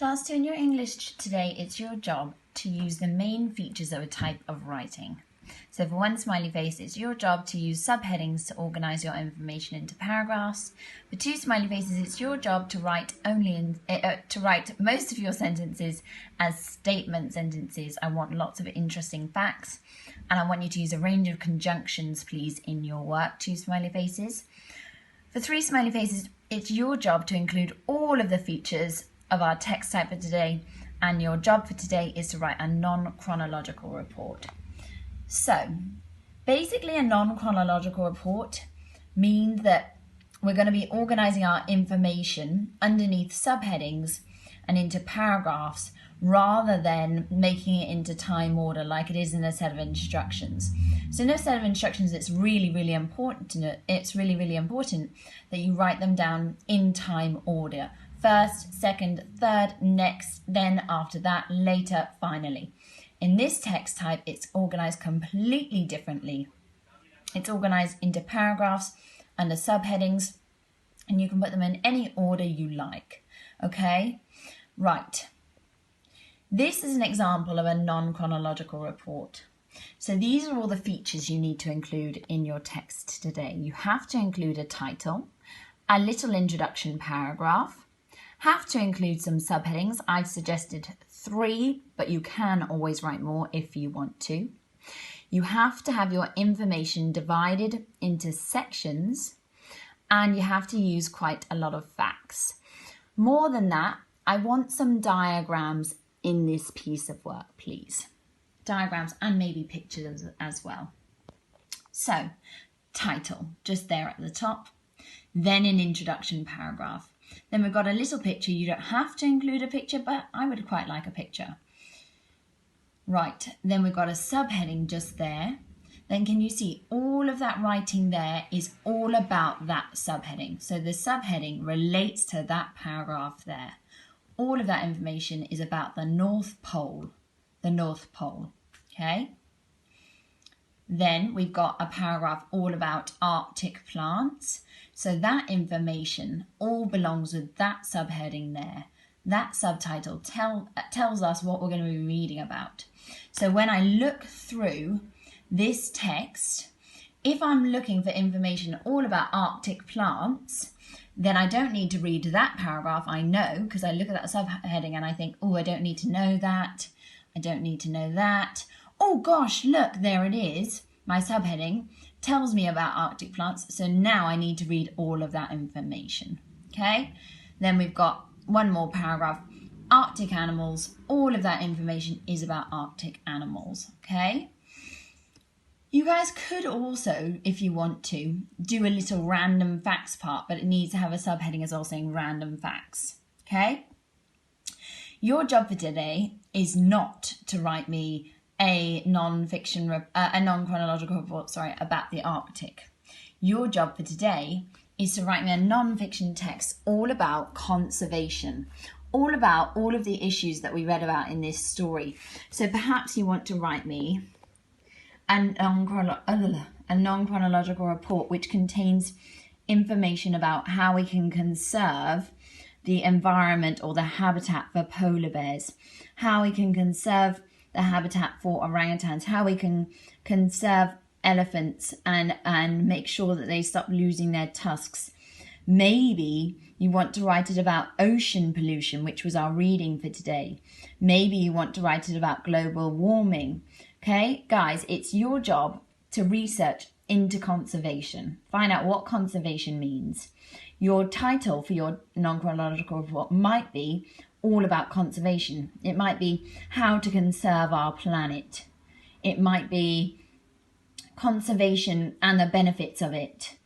Class 2 in your English today, it's your job to use the main features of a type of writing. So for one smiley face, it's your job to use subheadings to organise your information into paragraphs. For two smiley faces, it's your job to write most of your sentences as statement sentences. I want lots of interesting facts, and I want you to use a range of conjunctions, please, in your work. Two smiley faces. For three smiley faces, it's your job to include all of the features of our text type for today, and your job for today is to write a non-chronological report. So basically a non-chronological report means that we're going to be organising our information underneath subheadings and into paragraphs rather than making it into time order like it is in a set of instructions. So in a set of instructions, it's really important that you write them down in time order. First, second, third, next, then after that, later, finally. In this text type, it's organised completely differently. It's organised into paragraphs under subheadings, and you can put them in any order you like. Okay? Right. This is an example of a non-chronological report. So these are all the features you need to include in your text today. You have to include a title, a little introduction paragraph, have to include some subheadings. I've suggested 3, but you can always write more if you want to. You have to have your information divided into sections, and you have to use quite a lot of facts. More than that, I want some diagrams in this piece of work, please. Diagrams and maybe pictures as well. So, title, just there at the top. Then an introduction paragraph. Then we've got a little picture. You don't have to include a picture, but I would quite like a picture. Right, then we've got a subheading just there. Then can you see all of that writing there is all about that subheading. So the subheading relates to that paragraph there. All of that information is about the North Pole. The North Pole, okay? Then we've got a paragraph all about Arctic plants. So that information all belongs with that subheading there. That subtitle tells us what we're going to be reading about. So when I look through this text, if I'm looking for information all about Arctic plants, then I don't need to read that paragraph. I know, because I look at that subheading and I think, oh, I don't need to know that. I don't need to know that. Oh gosh, look, there it is. My subheading tells me about Arctic plants, so now I need to read all of that information, okay? Then we've got one more paragraph, Arctic animals. All of that information is about Arctic animals, okay? You guys could also, if you want to, do a little random facts part, but it needs to have a subheading as well saying random facts, okay? Your job for today is not to write me a non-chronological report, about the Arctic. Your job for today is to write me a non-fiction text all about conservation, all about all of the issues that we read about in this story. So perhaps you want to write me a non-chronological report which contains information about how we can conserve the environment or the habitat for polar bears, how we can conserve the habitat for orangutans, how we can conserve elephants and make sure that they stop losing their tusks. Maybe you want to write it about ocean pollution, which was our reading for today. Maybe you want to write it about global warming. Okay, guys, it's your job to research into conservation. Find out what conservation means. Your title for your non-chronological report might be all about conservation. It might be how to conserve our planet. It might be conservation and the benefits of it.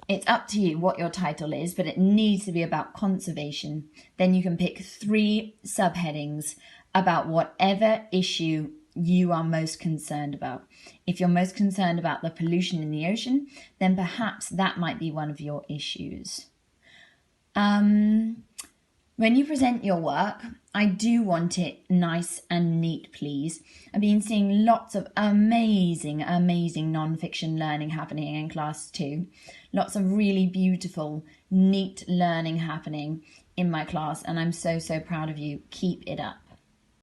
It's up to you what your title is, but it needs to be about conservation. Then you can pick 3 subheadings about whatever issue you are most concerned about. If you're most concerned about the pollution in the ocean, then perhaps that might be one of your issues. When you present your work, I do want it nice and neat, please. I've been seeing lots of amazing non-fiction learning happening in class 2. Lots of really beautiful, neat learning happening in my class, and I'm so proud of you. Keep it up.